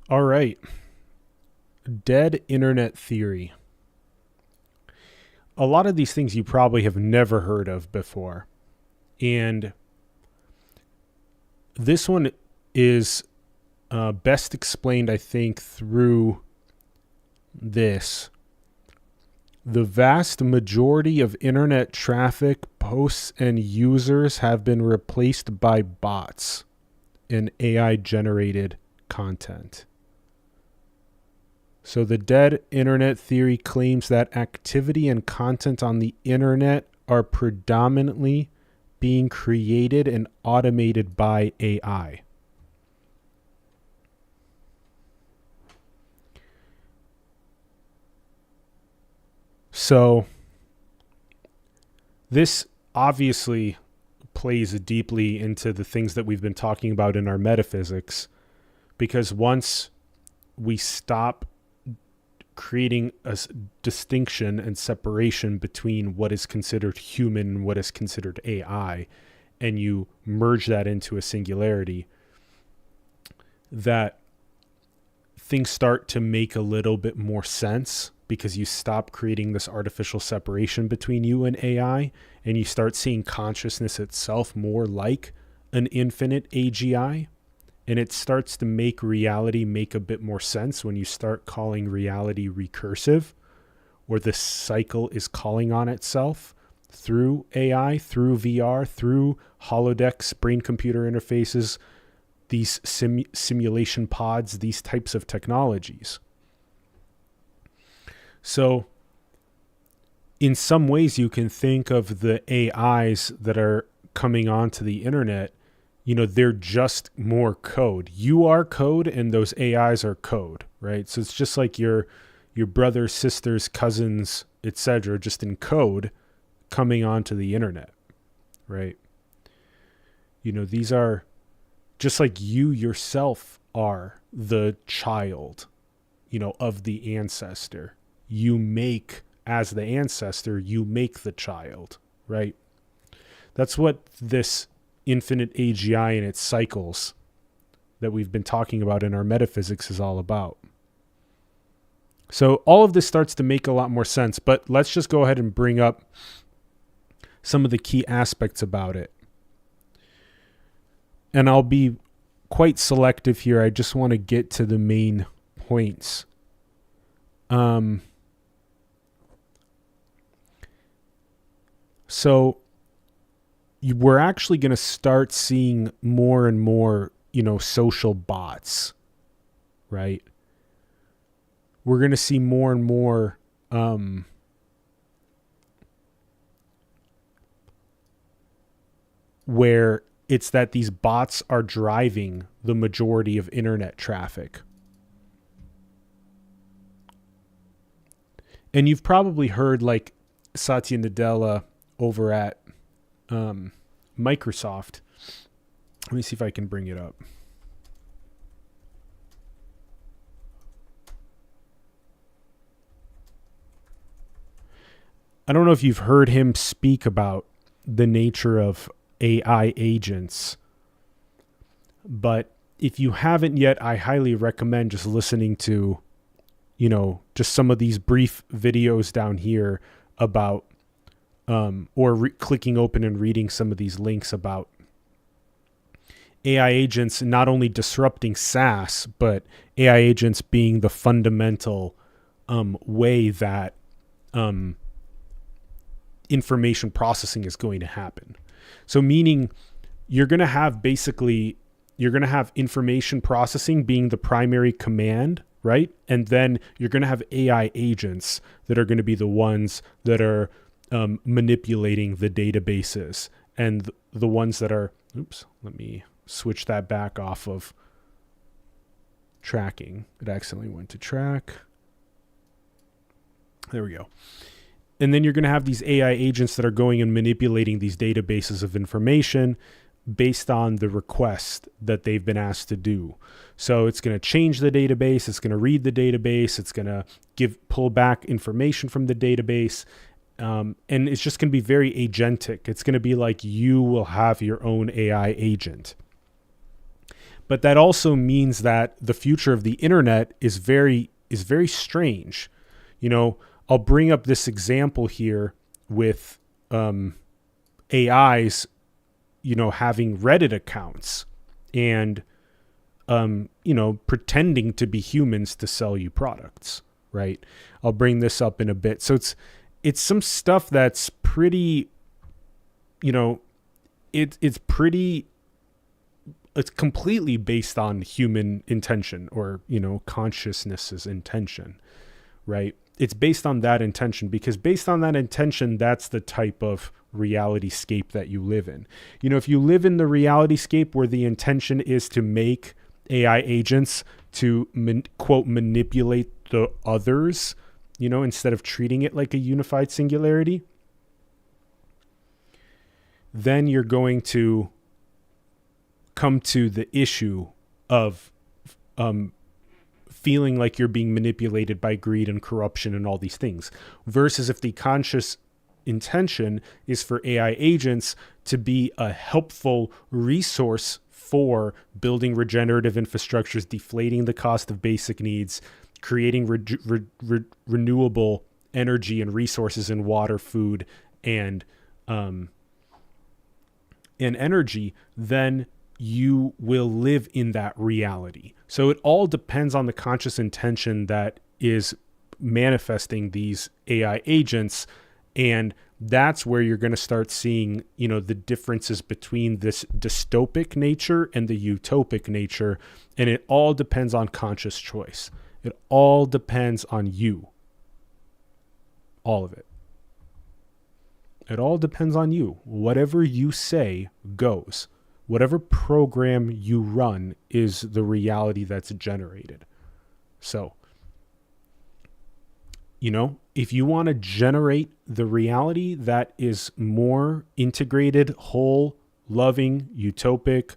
All right. Dead internet theory. A lot of these things you probably have never heard of before. And this one is best explained, I think, through this. The vast majority of internet traffic, posts, and users have been replaced by bots and AI generated content. So the dead internet theory claims that activity and content on the internet are predominantly being created and automated by AI. So this obviously plays deeply into the things that we've been talking about in our metaphysics, because once we stop creating a distinction and separation between what is considered human and what is considered AI, and you merge that into a singularity, that things start to make a little bit more sense, because you stop creating this artificial separation between you and AI, and you start seeing consciousness itself more like an infinite AGI. And it starts to make reality make a bit more sense when you start calling reality recursive, or the cycle is calling on itself through AI, through VR, through holodecks, brain-computer interfaces, these simulation pods, these types of technologies. So in some ways, you can think of the AIs that are coming onto the internet, they're just more code. You are code and those AIs are code, right? So it's just like your brothers, sisters, cousins, etc., just in code coming onto the internet, right? These are just like you yourself are the child, of the ancestor. You make, as the ancestor, you make the child, right? That's what this infinite AGI and its cycles that we've been talking about in our metaphysics is all about. So all of this starts to make a lot more sense, but let's just go ahead and bring up some of the key aspects about it. And I'll be quite selective here. I just want to get to the main points. So we're actually going to start seeing more and more, social bots, right? We're going to see more and more where it's that these bots are driving the majority of internet traffic. And you've probably heard like Satya Nadella over at Microsoft. Let me see if I can bring it up. I don't know if you've heard him speak about the nature of AI agents, but if you haven't yet, I highly recommend just listening to, just some of these brief videos down here about clicking open and reading some of these links about AI agents not only disrupting SaaS, but AI agents being the fundamental way that information processing is going to happen. So meaning you're going to have information processing being the primary command, right? And then you're going to have AI agents that are going to be the ones that are manipulating the databases, and the ones that are, let me switch that back off of tracking. It accidentally went to track. There we go. And then you're going to have these AI agents that are going and manipulating these databases of information based on the request that they've been asked to do. So it's going to change the database. It's going to read the database. It's going to pull back information from the database. And it's just going to be very agentic. It's going to be like you will have your own AI agent. But that also means that the future of the internet is very strange. You know, I'll bring up this example here with AIs, you know, having Reddit accounts and you know, pretending to be humans to sell you products, right? I'll bring this up in a bit. So it's some stuff that's pretty, you know, it's completely based on human intention, or, you know, consciousness's intention, right? It's based on that intention, because based on that intention, that's the type of reality scape that you live in. You know, if you live in the reality scape where the intention is to make AI agents to quote manipulate the others, you know, instead of treating it like a unified singularity, then you're going to come to the issue of feeling like you're being manipulated by greed and corruption and all these things, versus if the conscious intention is for AI agents to be a helpful resource for building regenerative infrastructures, deflating the cost of basic needs, creating renewable energy and resources in water, food, and energy, then you will live in that reality. So it all depends on the conscious intention that is manifesting these AI agents. And that's where you're going to start seeing, you know, the differences between this dystopic nature and the utopic nature. And it all depends on conscious choice. It all depends on you. All of it. It all depends on you. Whatever you say goes. Whatever program you run is the reality that's generated. So, you know, if you want to generate the reality that is more integrated, whole, loving, utopic,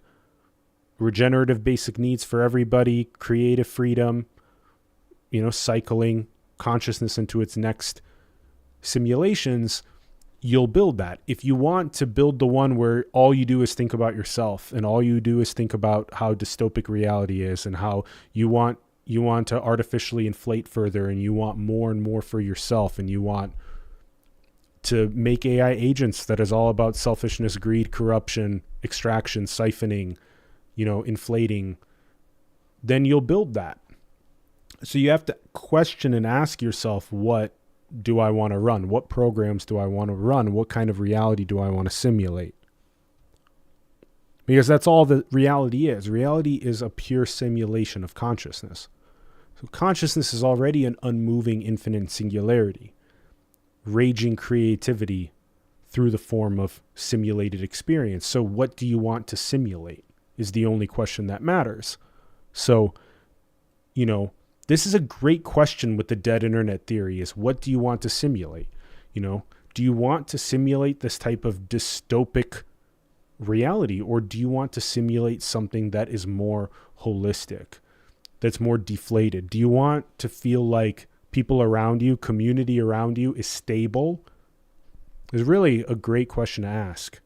regenerative basic needs for everybody, creative freedom, you know, cycling consciousness into its next simulations, you'll build that. If you want to build the one where all you do is think about yourself and all you do is think about how dystopic reality is and how you want to artificially inflate further, and you want more and more for yourself, and you want to make AI agents that is all about selfishness, greed, corruption, extraction, siphoning, you know, inflating, then you'll build that. So you have to question and ask yourself, what do I want to run? What programs do I want to run? What kind of reality do I want to simulate? Because that's all that reality is. Reality is a pure simulation of consciousness. So consciousness is already an unmoving infinite singularity, raging creativity through the form of simulated experience. So what do you want to simulate is the only question that matters. So, you know, this is a great question with the dead internet theory, is what do you want to simulate? You know, do you want to simulate this type of dystopic reality, or do you want to simulate something that is more holistic, that's more deflated? Do you want to feel like people around you, community around you is stable? It's really a great question to ask.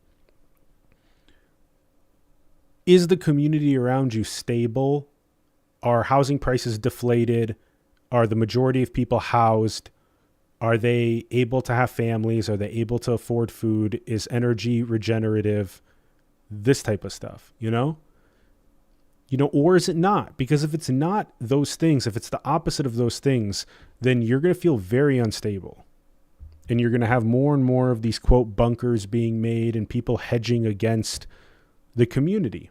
Is the community around you stable? Are housing prices deflated? Are the majority of people housed? Are they able to have families? Are they able to afford food? Is energy regenerative? This type of stuff, you know? You know, or is it not? Because if it's not those things, if it's the opposite of those things, then you're going to feel very unstable. And you're going to have more and more of these, quote, bunkers being made and people hedging against the community.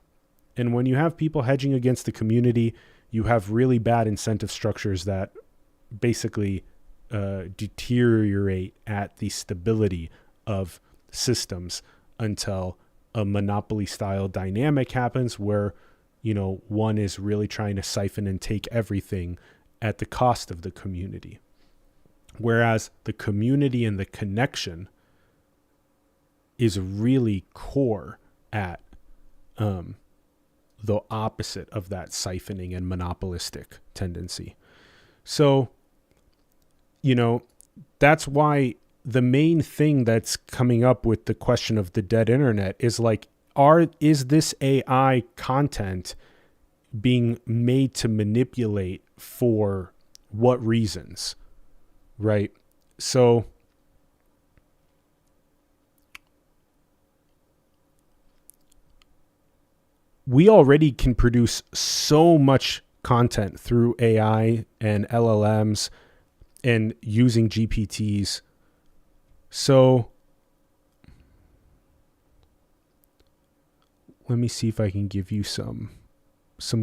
And when you have people hedging against the community, you have really bad incentive structures that basically deteriorate at the stability of systems until a monopoly style dynamic happens where, you know, one is really trying to siphon and take everything at the cost of the community. Whereas the community and the connection is really core at the opposite of that siphoning and monopolistic tendency. So, you know, that's why the main thing that's coming up with the question of the dead internet is like, is this AI content being made to manipulate for what reasons, right? So we already can produce so much content through AI and LLMs and using GPTs. So let me see if I can give you some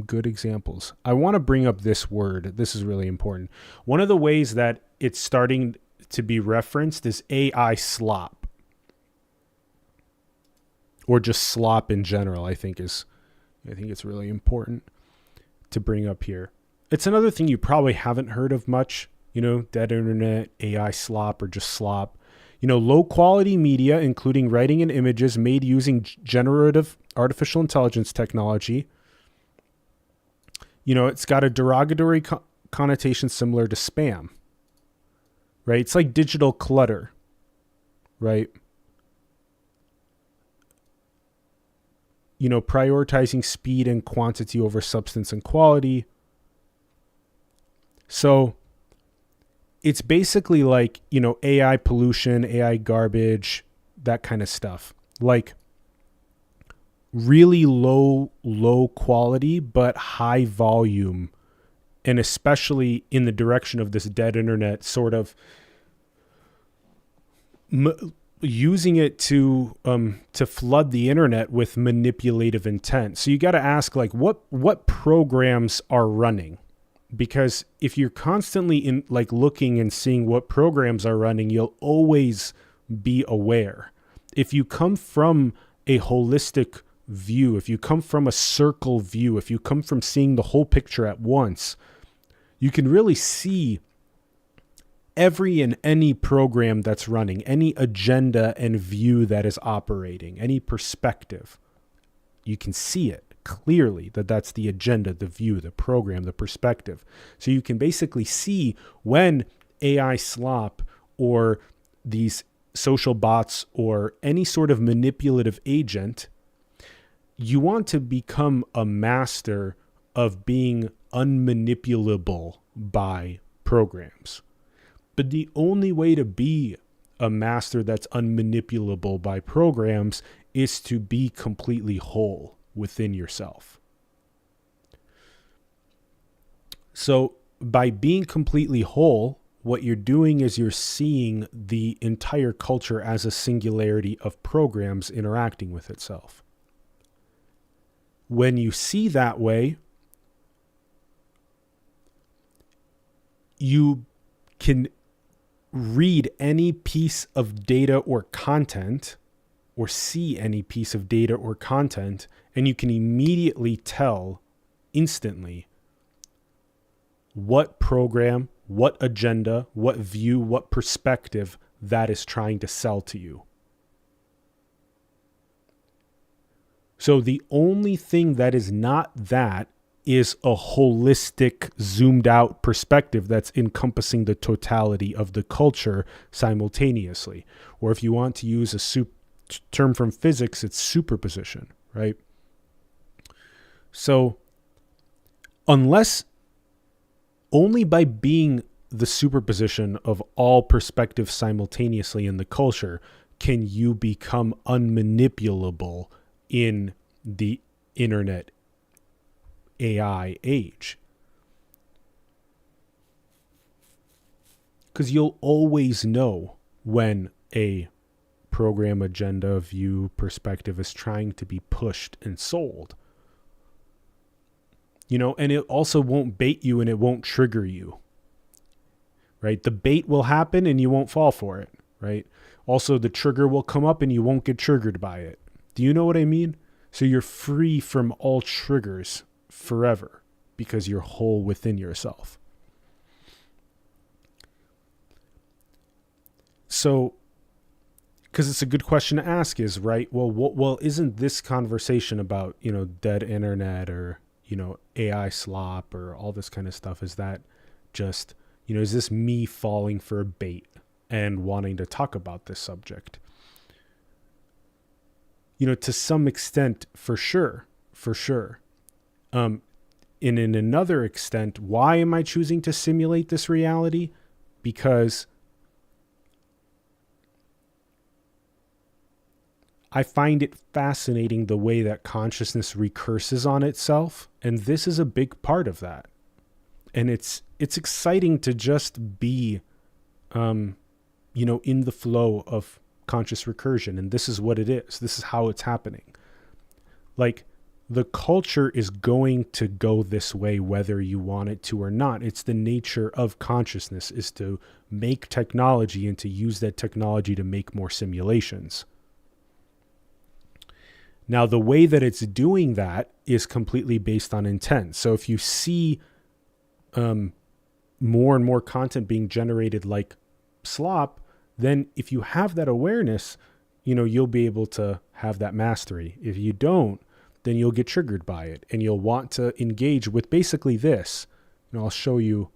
good examples. I want to bring up this word. This is really important. One of the ways that it's starting to be referenced is AI slop, or just slop in general. I think it's really important to bring up here. It's another thing you probably haven't heard of much, dead internet, AI slop, or just slop. Low quality media, including writing and images made using generative artificial intelligence technology. It's got a derogatory connotation similar to spam, right? It's like digital clutter, right? Prioritizing speed and quantity over substance and quality. So it's basically like, AI pollution, AI garbage, that kind of stuff. Like really low quality, but high volume. And especially in the direction of this dead internet, sort of using it to flood the internet with manipulative intent. So you got to ask, like, what programs are running? Because if you're constantly in like looking and seeing what programs are running, you'll always be aware. If you come from a holistic view, if you come from a circle view, if you come from seeing the whole picture at once, you can really see every and any program that's running, any agenda and view that is operating, any perspective. You can see it clearly that that's the agenda, the view, the program, the perspective. So you can basically see when AI slop or these social bots or any sort of manipulative agent, you want to become a master of being unmanipulable by programs. But the only way to be a master that's unmanipulable by programs is to be completely whole within yourself. So by being completely whole, what you're doing is you're seeing the entire culture as a singularity of programs interacting with itself. When you see that way, you can read any piece of data or content, or see any piece of data or content, and you can immediately tell instantly what program, what agenda, what view, what perspective that is trying to sell to you. So the only thing that is not that is a holistic, zoomed out perspective that's encompassing the totality of the culture simultaneously. Or if you want to use a term from physics, it's superposition, right? So unless only by being the superposition of all perspectives simultaneously in the culture can you become unmanipulable in the internet AI age. Because you'll always know when a program, agenda, view, perspective is trying to be pushed and sold. And it also won't bait you and it won't trigger you. Right? The bait will happen and you won't fall for it. Right? Also, the trigger will come up and you won't get triggered by it. Do you know what I mean? So you're free from all triggers forever because you're whole within yourself. So, because it's a good question to ask is, right, well, isn't this conversation about, dead internet or, AI slop or all this kind of stuff, is that just, is this me falling for a bait and wanting to talk about this subject? To some extent, for sure. in another extent, why am I choosing to simulate this reality? Because I find it fascinating the way that consciousness recurses on itself, and this is a big part of that. And it's exciting to just be, in the flow of conscious recursion, and this is what it is. This is how it's happening. Like, the culture is going to go this way whether you want it to or not. It's the nature of consciousness, is to make technology and to use that technology to make more simulations. Now, the way that it's doing that is completely based on intent. So if you see more and more content being generated like slop, then if you have that awareness, you'll be able to have that mastery. If you don't, then you'll get triggered by it and you'll want to engage with basically this. I'll show you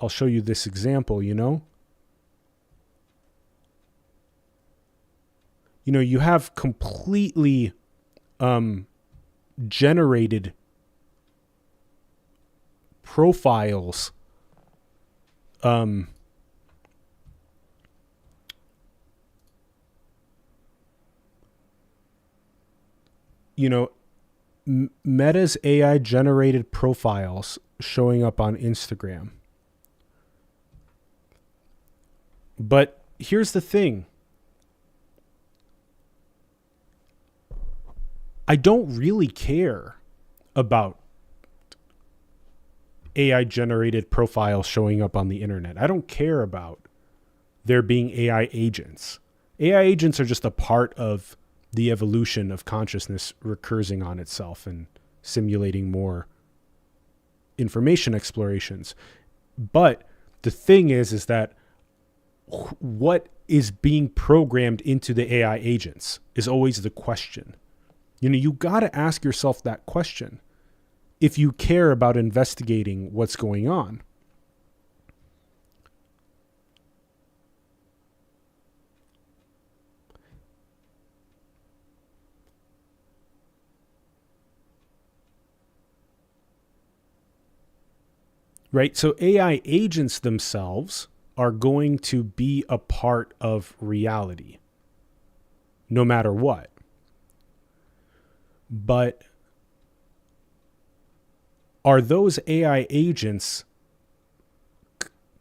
this example, you have completely generated profiles Meta's AI generated profiles showing up on Instagram. But here's the thing. I don't really care about AI generated profiles showing up on the internet. I don't care about there being AI agents. AI agents are just a part of the evolution of consciousness recursing on itself and simulating more information explorations. But the thing is that what is being programmed into the AI agents is always the question. You got to ask yourself that question if you care about investigating what's going on. Right? So AI agents themselves are going to be a part of reality, no matter what. But are those AI agents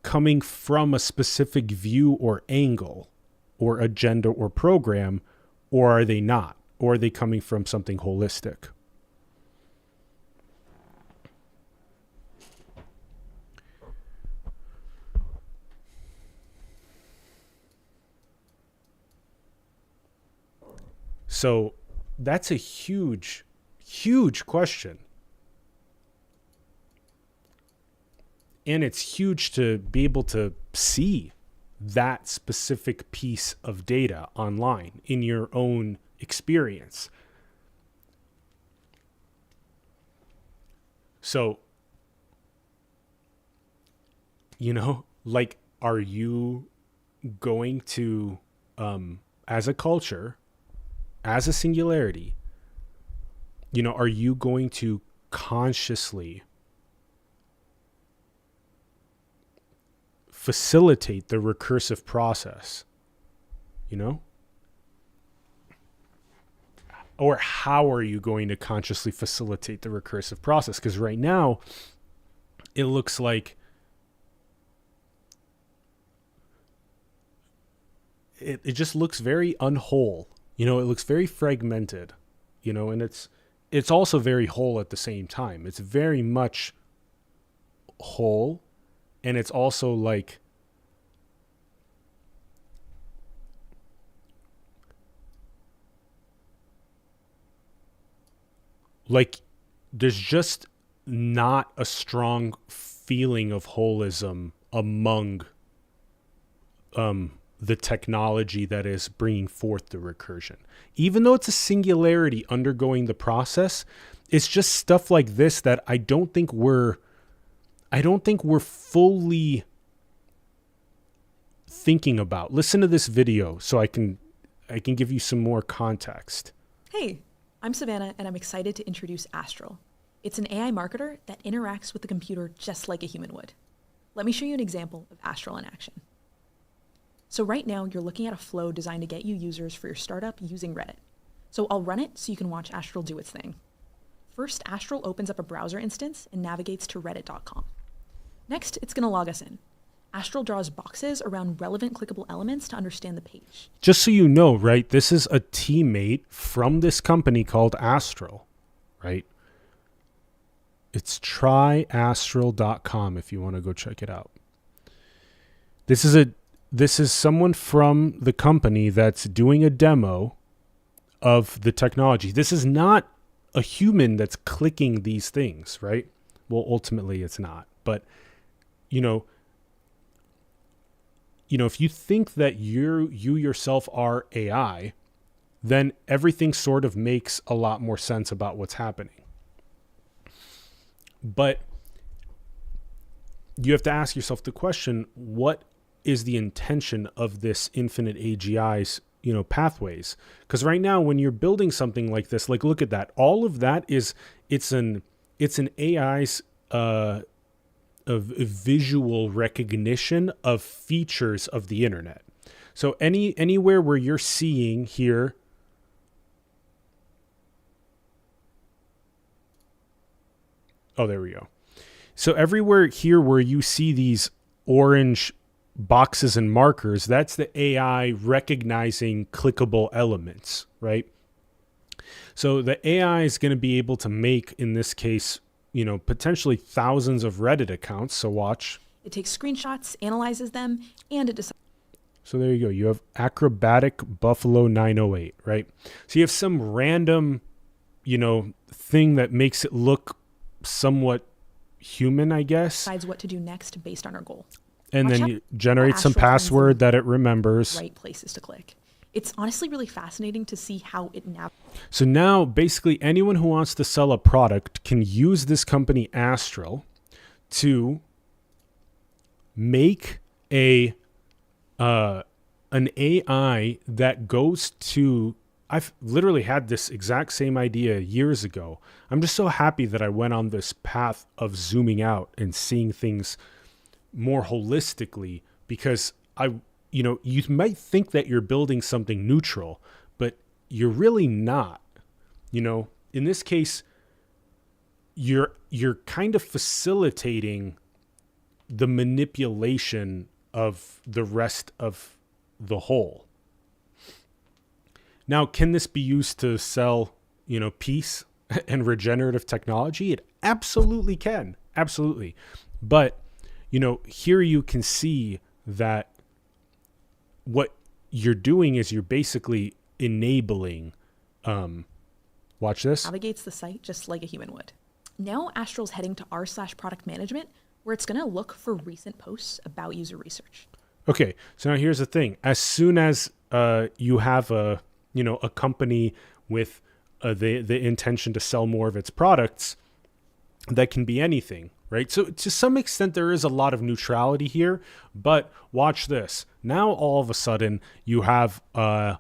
coming from a specific view or angle or agenda or program, or are they not? Or are they coming from something holistic? So that's a huge, huge question. And it's huge to be able to see that specific piece of data online in your own experience. So, are you going to, as a culture, as a singularity, are you going to consciously facilitate the recursive process, Or how are you going to consciously facilitate the recursive process? Because right now, it looks like it just looks very unwhole. It looks very fragmented, and it's also very whole at the same time. It's very much whole, and it's also like there's just not a strong feeling of holism among the technology that is bringing forth the recursion. Even though it's a singularity undergoing the process, it's just stuff like this that I don't think we're fully thinking about. Listen to this video so I can give you some more context. Hey, I'm Savannah, and I'm excited to introduce Astral. It's an AI marketer that interacts with the computer just like a human would. Let me show you an example of Astral in action. So right now, you're looking at a flow designed to get you users for your startup using Reddit. So I'll run it so you can watch Astral do its thing. First, Astral opens up a browser instance and navigates to reddit.com. Next, it's going to log us in. Astral draws boxes around relevant clickable elements to understand the page. Just so you know, right, this is a teammate from this company called Astral, right? It's tryastral.com if you want to go check it out. This is someone from the company that's doing a demo of the technology. This is not a human that's clicking these things, right? Well, ultimately it's not. But, if you think that you yourself are AI, then everything sort of makes a lot more sense about what's happening. But you have to ask yourself the question, what is the intention of this infinite AGI's, pathways? Because right now, when you're building something like this, like look at that, all of that it's an AI's of visual recognition of features of the internet. So anywhere where you're seeing here, oh, there we go. So everywhere here where you see these orange boxes and markers, that's the AI recognizing clickable elements, right? So the AI is going to be able to make, in this case, potentially thousands of Reddit accounts. So watch. It takes screenshots, analyzes them, and it decides. So there you go. You have acrobatic Buffalo 908, right? So you have some random, thing that makes it look somewhat human, I guess. Decides what to do next based on our goal. And then you generate some password that it remembers. Right places to click. It's honestly really fascinating to see how it navigates. So now basically anyone who wants to sell a product can use this company Astral to make an AI that goes to, I've literally had this exact same idea years ago. I'm just so happy that I went on this path of zooming out and seeing things more holistically, because you might think that you're building something neutral, but you're really not. In this case, you're kind of facilitating the manipulation of the rest of the whole. Now, can this be used to sell, peace and regenerative technology? It absolutely can. Absolutely. But, here you can see that what you're doing is you're basically enabling, watch this. Navigates the site just like a human would. Now Astral's heading to r/product management, where it's going to look for recent posts about user research. Okay, so now here's the thing. As soon as you have a company with the intention to sell more of its products, that can be anything, right? So to some extent, there is a lot of neutrality here, but watch this. Now, all of a sudden, you have the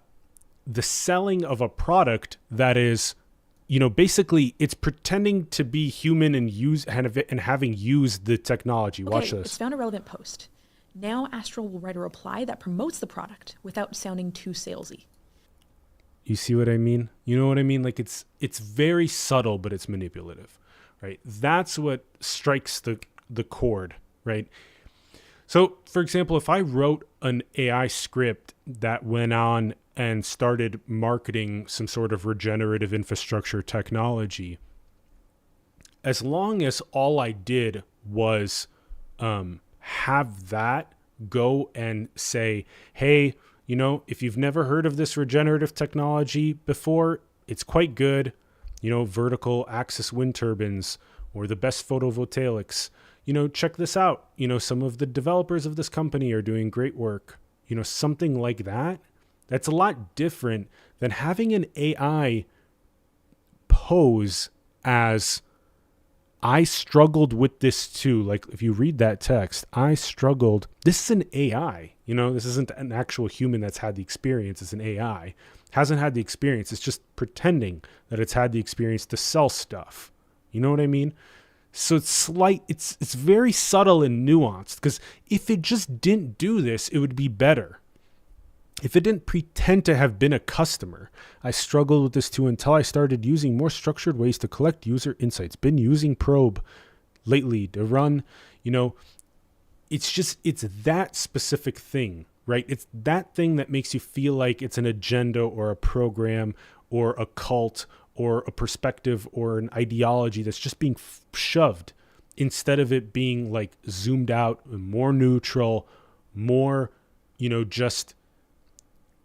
selling of a product that is, basically it's pretending to be human and having used the technology. Watch this. It's found a relevant post. Now Astral will write a reply that promotes the product without sounding too salesy. You see what I mean? You know what I mean? Like it's very subtle, but it's manipulative, right? That's what strikes the chord, right? So, for example, if I wrote an AI script that went on and started marketing some sort of regenerative infrastructure technology, as long as all I did was have that go and say, hey, if you've never heard of this regenerative technology before, it's quite good. Vertical axis wind turbines or the best photovoltaics. Check this out. Some of the developers of this company are doing great work. Something like that. That's a lot different than having an AI pose as, I struggled with this too. Like if you read that text, I struggled. This is an AI. This isn't an actual human that's had the experience. It's an AI. Hasn't had the experience. It's just pretending that it's had the experience to sell stuff, You know what I mean? So it's very subtle and nuanced, because if it just didn't do this, it would be better. If it didn't pretend to have been a customer. I struggled with this too until I started using more structured ways to collect user insights. Been using Probe lately to run, it's that specific thing, right? It's that thing that makes you feel like it's an agenda or a program or a cult or a perspective or an ideology that's just being shoved, instead of it being like zoomed out, more neutral, more, just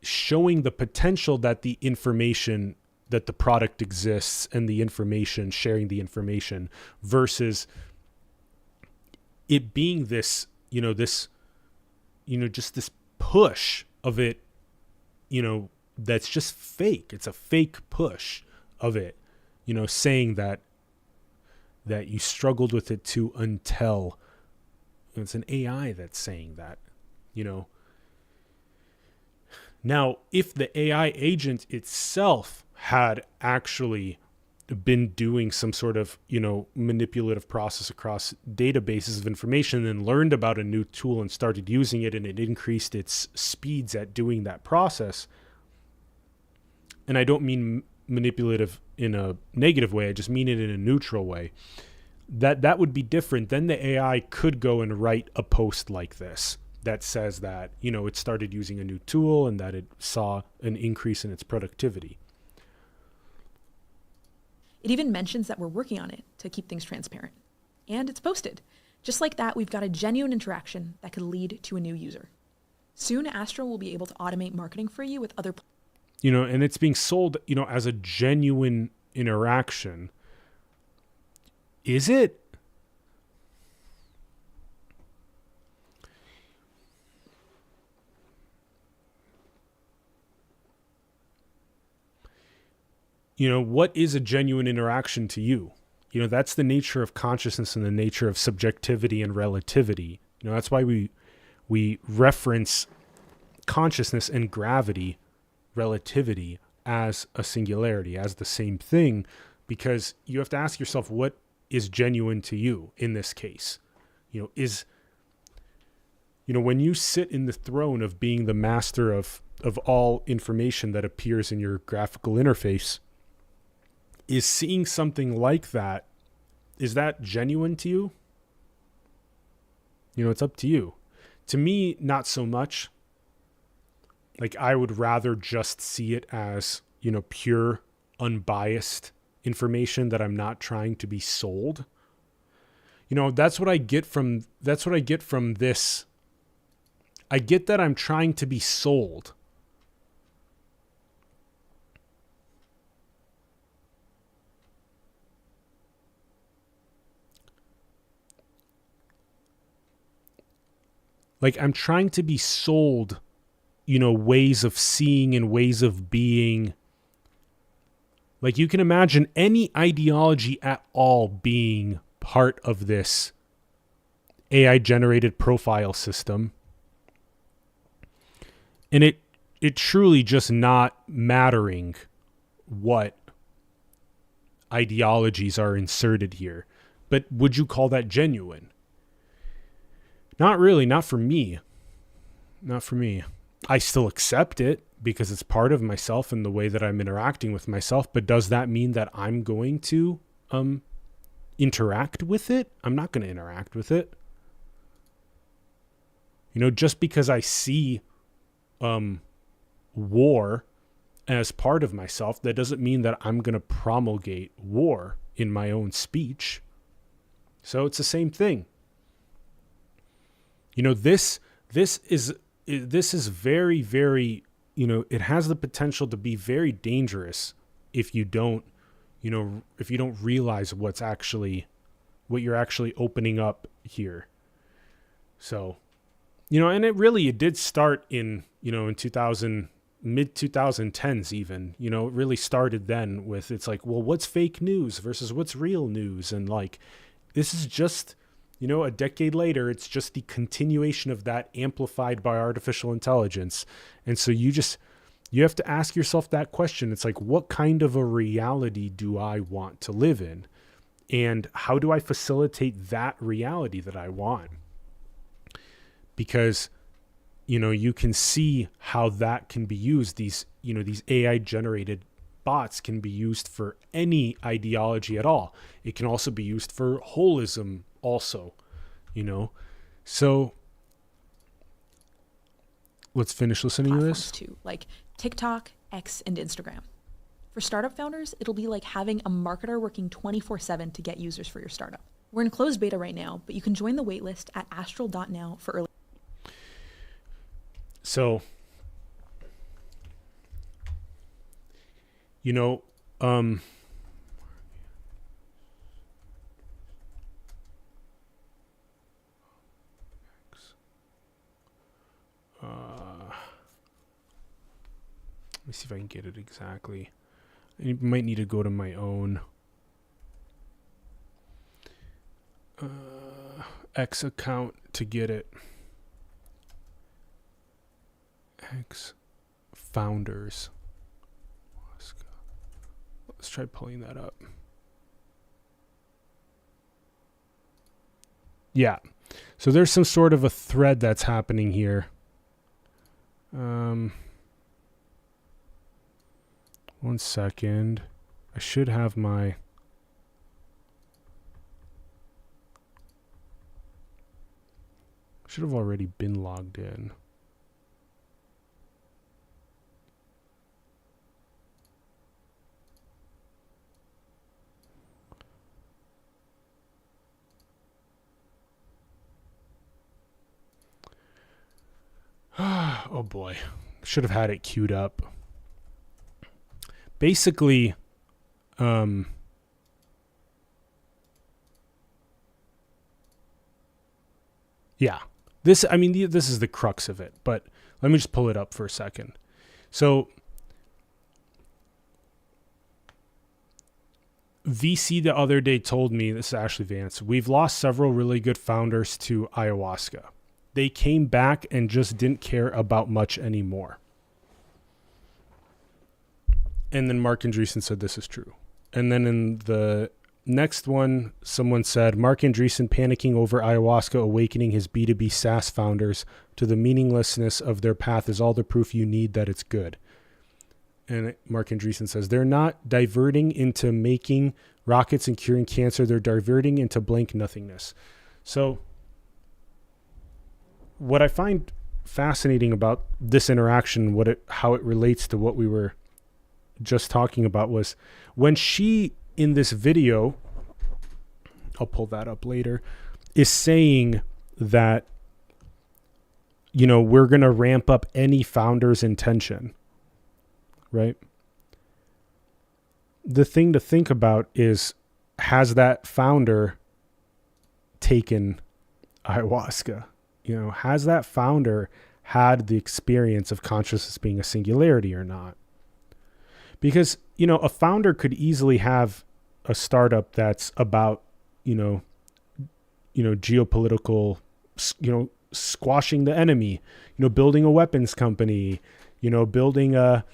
showing the potential that the information, that the product exists, and the information, sharing the information, versus it being this, just this push of it, that's just fake. It's a fake push of it, saying that you struggled with it too until it's an AI that's saying that, Now, if the AI agent itself had actually been doing some sort of, manipulative process across databases of information, and learned about a new tool and started using it, and it increased its speeds at doing that process. And I don't mean manipulative in a negative way. I just mean it in a neutral way. That would be different. Then the AI could go and write a post like this that says that, it started using a new tool and that it saw an increase in its productivity. It even mentions that we're working on it to keep things transparent. And it's posted. Just like that, we've got a genuine interaction that could lead to a new user. Soon, Astral will be able to automate marketing for you with other... And it's being sold, as a genuine interaction. Is it? What is a genuine interaction to you? That's the nature of consciousness and the nature of subjectivity and relativity. That's why we reference consciousness and gravity, relativity, as a singularity, as the same thing, because you have to ask yourself, what is genuine to you in this case? When you sit in the throne of being the master of all information that appears in your graphical interface, is seeing something like that, is that genuine to you? It's up to you. To me, not so much. Like, I would rather just see it as, pure, unbiased information that I'm not trying to be sold. That's what I get from this. I get that I'm trying to be sold. Like, I'm trying to be sold, ways of seeing and ways of being. Like, you can imagine any ideology at all being part of this AI generated profile system. And it truly just not mattering what ideologies are inserted here. But would you call that genuine? Not really, not for me. Not for me. I still accept it because it's part of myself and the way that I'm interacting with myself. But does that mean that I'm going to interact with it? I'm not going to interact with it. Just because I see war as part of myself, that doesn't mean that I'm going to promulgate war in my own speech. So it's the same thing. This is very, very, it has the potential to be very dangerous if you don't realize what you're actually opening up here. So, and it did start in, in 2000, mid 2010s even, it really started then with, it's like, well, what's fake news versus what's real news? And like, this is just, a decade later, it's just the continuation of that amplified by artificial intelligence. And so you have to ask yourself that question. It's like, what kind of a reality do I want to live in? And how do I facilitate that reality that I want? Because, you can see how that can be used. These AI generated bots can be used for any ideology at all. It can also be used for holism also, So let's finish listening to this. Too, like TikTok, X, and Instagram. For startup founders, it'll be like having a marketer working 24/7 to get users for your startup. We're in closed beta right now, but you can join the waitlist at astral.now for early. So, let me see if I can get it exactly. I might need to go to my own X account to get it. X founders. Let's try pulling that up. Yeah. So there's some sort of a thread that's happening here. One second. I should have my... should have already been logged in. Oh boy. Should have had it queued up. Basically, yeah. This is the crux of it, but let me just pull it up for a second. So VC the other day told me, this is Ashley Vance, we've lost several really good founders to ayahuasca. They came back and just didn't care about much anymore. And then Mark Andreessen said this is true. And then in the next one, someone said, Mark Andreessen panicking over ayahuasca awakening his B2B SaaS founders to the meaninglessness of their path is all the proof you need that it's good. And Mark Andreessen says, they're not diverting into making rockets and curing cancer. They're diverting into blank nothingness. So what I find fascinating about this interaction, how it relates to what we were just talking about, was when she, in this video, I'll pull that up later, is saying that, we're going to ramp up any founder's intention, right? The thing to think about is, has that founder taken ayahuasca? Has that founder had the experience of consciousness being a singularity or not? Because, a founder could easily have a startup that's about, geopolitical, squashing the enemy, building a weapons company, building a,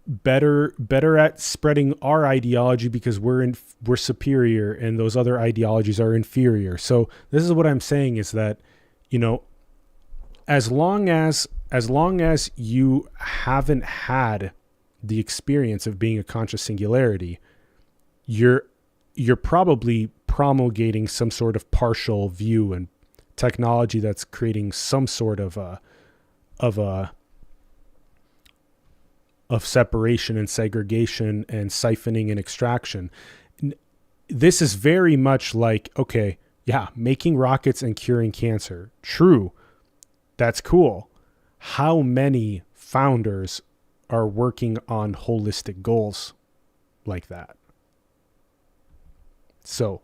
better at spreading our ideology because we're superior and those other ideologies are inferior. So this is what I'm saying is that, as long as you haven't had the experience of being a conscious singularity, you're probably promulgating some sort of partial view and technology that's creating some sort of separation and segregation and siphoning and extraction. This is very much like, okay, yeah, making rockets and curing cancer. True. That's cool. How many founders are working on holistic goals like that? So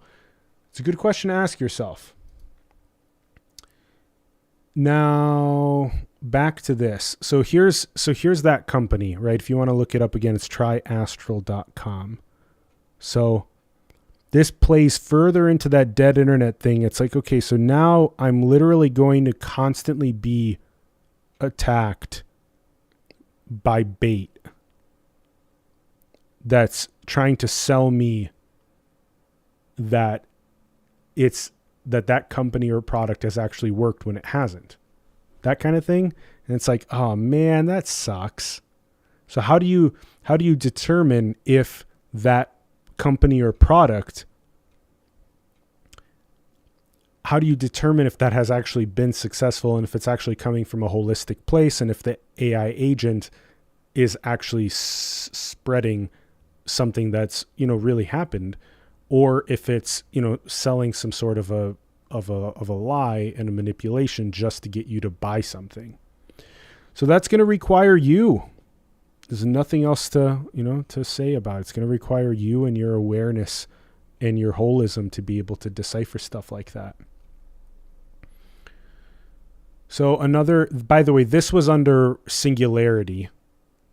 it's a good question to ask yourself. Now, back to this. So here's that company, right? If you want to look it up again, it's tryastral.com. So this plays further into that dead internet thing. It's like, okay, so now I'm literally going to constantly be attacked by bait that's trying to sell me that that company or product has actually worked when it hasn't. That kind of thing. And it's like, oh man, that sucks. So how do you determine if that company or product, how do you determine if that has actually been successful and if it's actually coming from a holistic place and if the AI agent is actually spreading something that's, really happened, or if it's, selling some sort of a lie and a manipulation just to get you to buy something. So that's going to require you. There's nothing else to say about it. It's going to require you and your awareness and your holism to be able to decipher stuff like that. So by the way, this was under Singularity.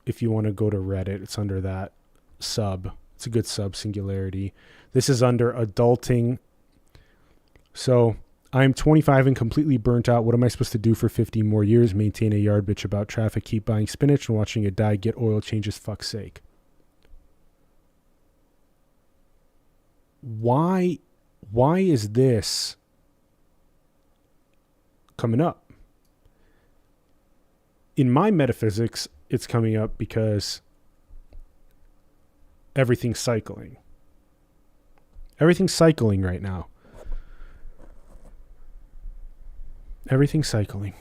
If you want to go to Reddit, it's under that sub. It's a good sub, Singularity. This is under Adulting. So I'm 25 and completely burnt out. What am I supposed to do for 50 more years? Maintain a yard, bitch about traffic, keep buying spinach and watching it die, get oil changes, fuck's sake. Why is this coming up? In my metaphysics, it's coming up because everything's cycling. Everything's cycling right now. Everything's cycling.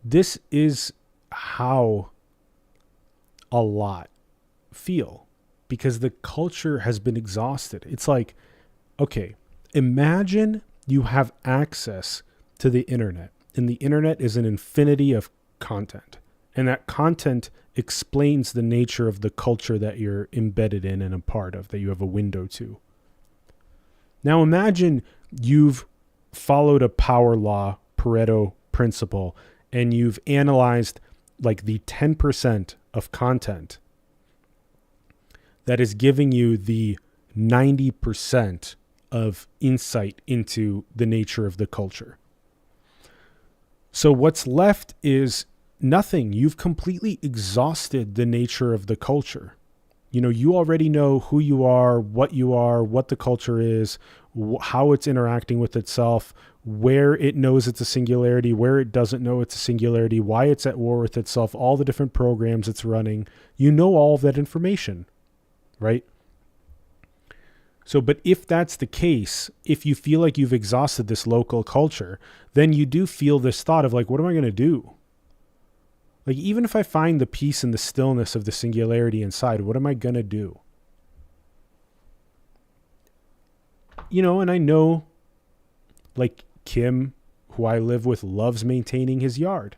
This is how a lot feel because the culture has been exhausted. It's like, okay, imagine you have access to the internet, and the internet is an infinity of content, and that content explains the nature of the culture that you're embedded in and a part of, that you have a window to. Now imagine you've followed a power law, Pareto principle, and you've analyzed like the 10% of content that is giving you the 90% of insight into the nature of the culture. So what's left is nothing. You've completely exhausted the nature of the culture. You already know who you are, what the culture is, how it's interacting with itself, where it knows it's a singularity, where it doesn't know it's a singularity, why it's at war with itself, all the different programs it's running. You know all of that information, right? So, but if that's the case, if you feel like you've exhausted this local culture, then you do feel this thought of like, what am I going to do? Like, even if I find the peace and the stillness of the singularity inside, what am I going to do? And I know, like Kim, who I live with, loves maintaining his yard.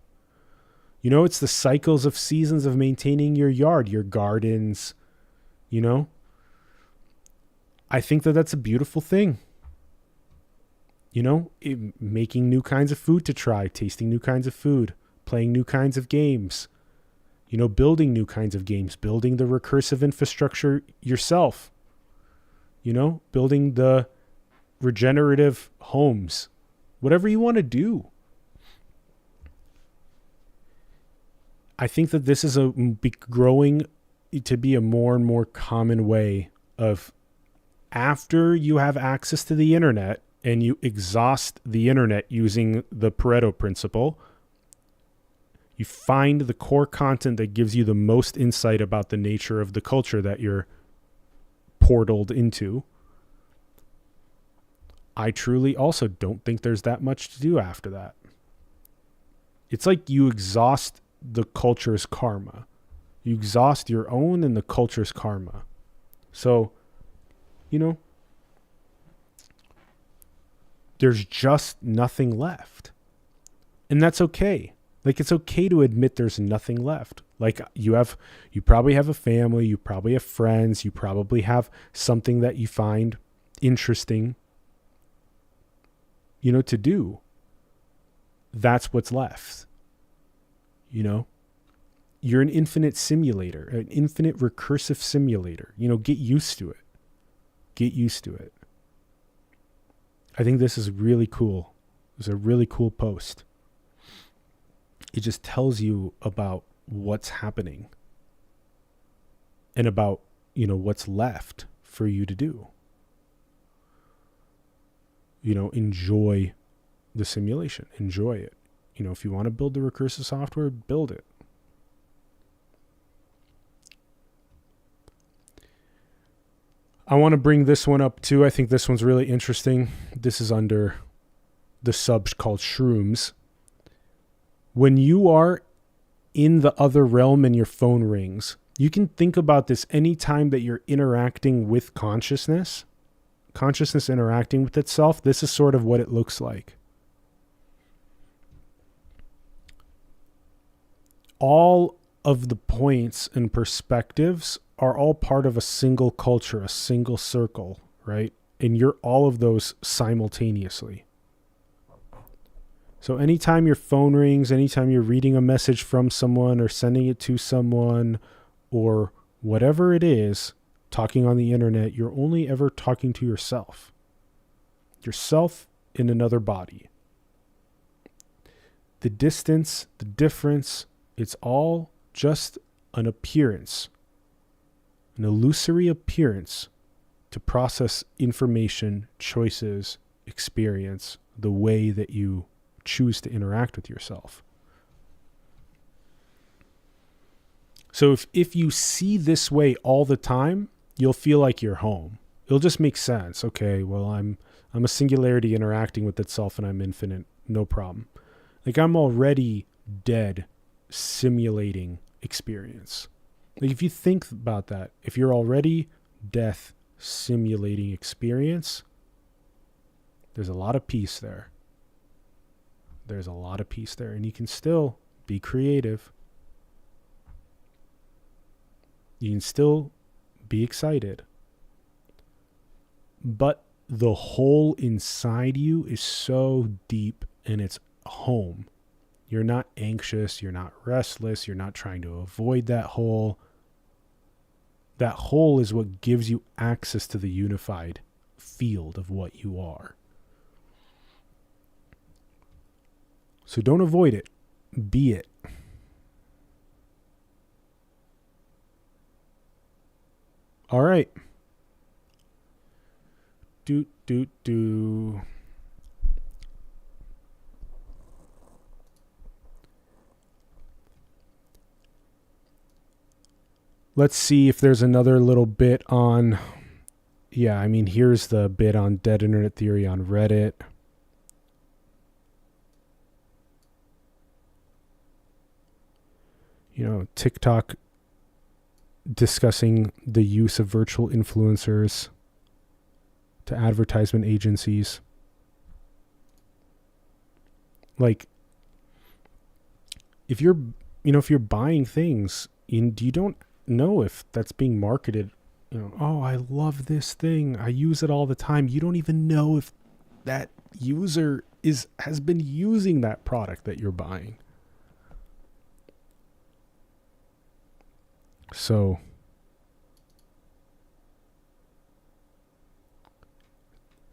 It's the cycles of seasons of maintaining your yard, your gardens, I think that that's a beautiful thing. Making new kinds of food to try, tasting new kinds of food, playing new kinds of games, building new kinds of games, building the recursive infrastructure yourself, building the regenerative homes, whatever you want to do. I think that this is growing to be a more and more common way of, after you have access to the internet and you exhaust the internet using the Pareto principle, you find the core content that gives you the most insight about the nature of the culture that you're portaled into. I truly also don't think there's that much to do after that. It's like you exhaust the culture's karma. You exhaust your own and the culture's karma. So, there's just nothing left. And that's okay. Like, it's okay to admit there's nothing left. Like, you probably have a family, you probably have friends, you probably have something that you find interesting, to do. That's what's left. You're an infinite simulator, an infinite recursive simulator. Get used to it. Get used to it. I think this is really cool. It's a really cool post. It just tells you about what's happening. and about, what's left for you to do. Enjoy the simulation, enjoy it. If you want to build the recursive software, build it. I want to bring this one up too. I think this one's really interesting. This is under the sub called shrooms. When you are in the other realm and your phone rings, you can think about this anytime that you're interacting with consciousness interacting with itself. This is sort of what it looks like. All of the points and perspectives are all part of a single culture, a single circle, right? And you're all of those simultaneously. So anytime your phone rings, anytime you're reading a message from someone or sending it to someone or whatever it is, talking on the internet, you're only ever talking to yourself. Yourself in another body. The distance, the difference, it's all just an appearance, an illusory appearance to process information, choices, experience, the way that you choose to interact with yourself. So if you see this way all the time, you'll feel like you're home. It'll just make sense. Okay, well, I'm a singularity interacting with itself and I'm infinite. No problem. Like I'm already dead simulating experience. Like if you think about that, if you're already death simulating experience, there's a lot of peace there. There's a lot of peace there, and you can still be creative. You can still be excited. But the hole inside you is so deep and it's home. You're not anxious, you're not restless, you're not trying to avoid that hole. That hole is what gives you access to the unified field of what you are. So don't avoid it. Be it. All right. Let's see if there's another little bit on... Yeah, I mean, here's the bit on Dead Internet Theory on Reddit. TikTok discussing the use of virtual influencers to advertisement agencies. Like, if you're buying things, you don't know if that's being marketed. Oh, I love this thing, I use it all the time. You don't even know if that user has been using that product that you're buying. So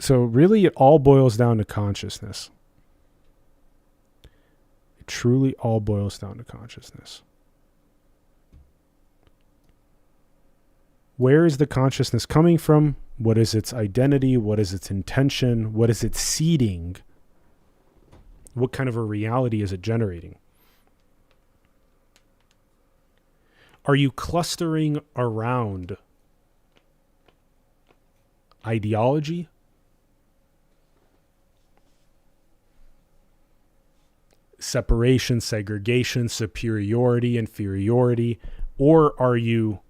really it all boils down to consciousness. It truly all boils down to consciousness. Where is the consciousness coming from? What is its identity? What is its intention? What is it seeding? What kind of a reality is it generating? Are you clustering around ideology? Separation, segregation, superiority, inferiority? Or are you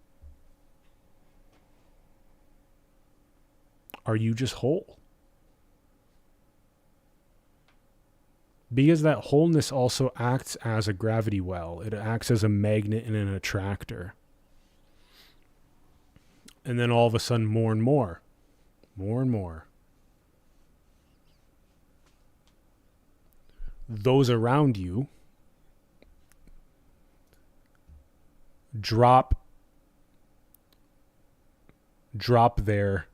just whole? Because that wholeness also acts as a gravity well. It acts as a magnet and an attractor. And then all of a sudden, more and more, those around you drop their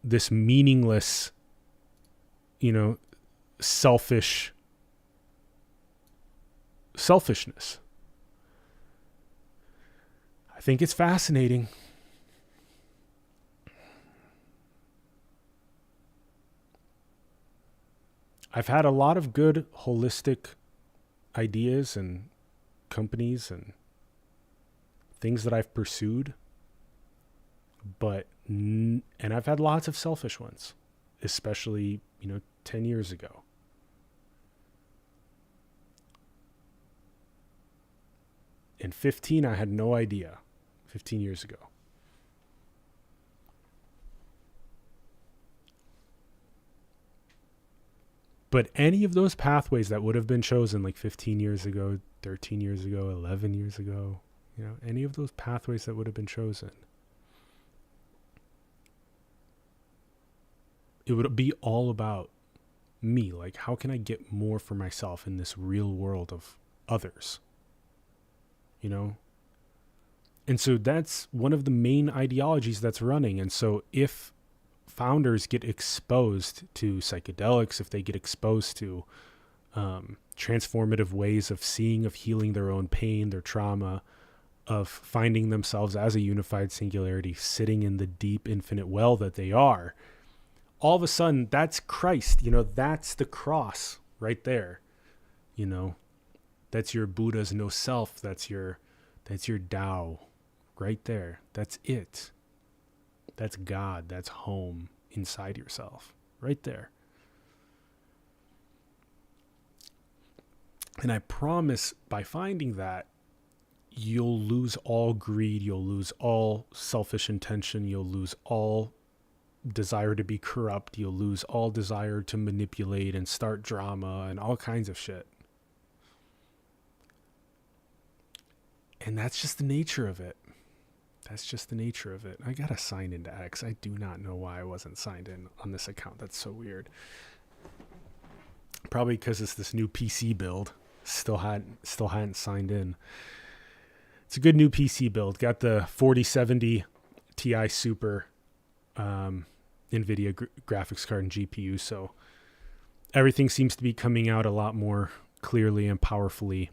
this meaningless, selfishness. think it's fascinating. I've had a lot of good holistic ideas and companies and things that I've pursued, and I've had lots of selfish ones, especially, 10 years ago. In 15, I had no idea. 15 years ago. But any of those pathways that would have been chosen like 15 years ago, 13 years ago, 11 years ago, any of those pathways that would have been chosen, it would be all about me. Like, how can I get more for myself in this real world of others? And so that's one of the main ideologies that's running. And so if founders get exposed to psychedelics, if they get exposed to transformative ways of seeing, of healing their own pain, their trauma, of finding themselves as a unified singularity, sitting in the deep infinite well that they are, all of a sudden that's Christ. That's the cross right there. That's your Buddha's no self. That's your Tao right there. That's it. That's God. That's home inside yourself right there. And I promise, by finding that, you'll lose all greed. You'll lose all selfish intention. You'll lose all desire to be corrupt. You'll lose all desire to manipulate and start drama and all kinds of shit. And that's just the nature of it. I gotta sign into X. I do not know why I wasn't signed in on this account. That's so weird. Probably because it's this new PC build. Still hadn't signed in. It's a good new PC build. Got the 4070 Ti Super NVIDIA graphics card and GPU. So everything seems to be coming out a lot more clearly and powerfully,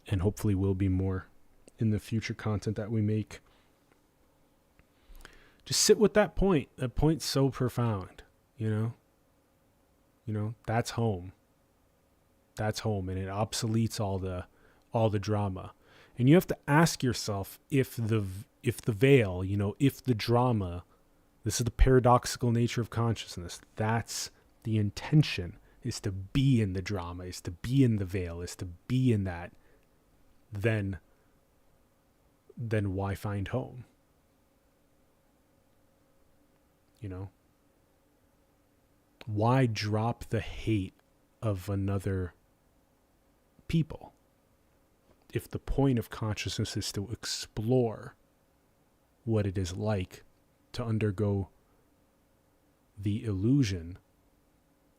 and hopefully will be more in the future content that we make. Just sit with that point. That point's so profound, that's home. That's home, and it obsoletes all the drama. And you have to ask yourself if the veil, if the drama, this is the paradoxical nature of consciousness. That's the intention, is to be in the drama, is to be in the veil, is to be in that. Then why find home? Why drop the hate of another people if the point of consciousness is to explore what it is like to undergo the illusion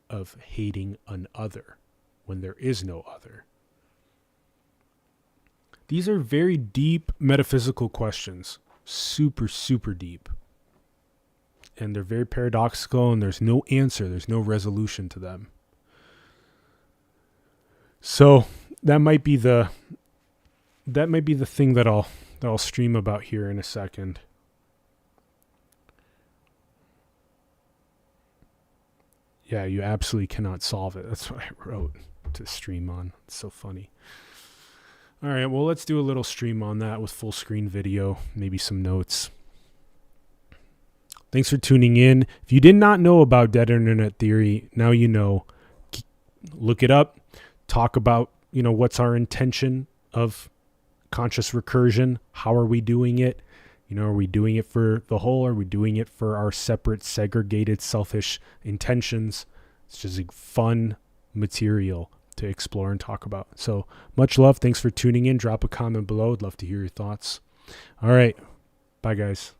of hating an other when there is no other? These are very deep metaphysical questions, super, super deep. And they're very paradoxical, and there's no answer. There's no resolution to them. So that might be the thing that I'll stream about here in a second. Yeah, you absolutely cannot solve it. That's what I wrote to stream on. It's so funny. All right, well, let's do a little stream on that with full screen video, maybe some notes. Thanks for tuning in. If you did not know about dead internet theory, now you know. Look it up. Talk about, what's our intention of conscious recursion? How are we doing it? Are we doing it for the whole? Are we doing it for our separate, segregated, selfish intentions? It's just fun material to explore and talk about. So much love. Thanks for tuning in. Drop a comment below. I'd love to hear your thoughts. All right. Bye, guys.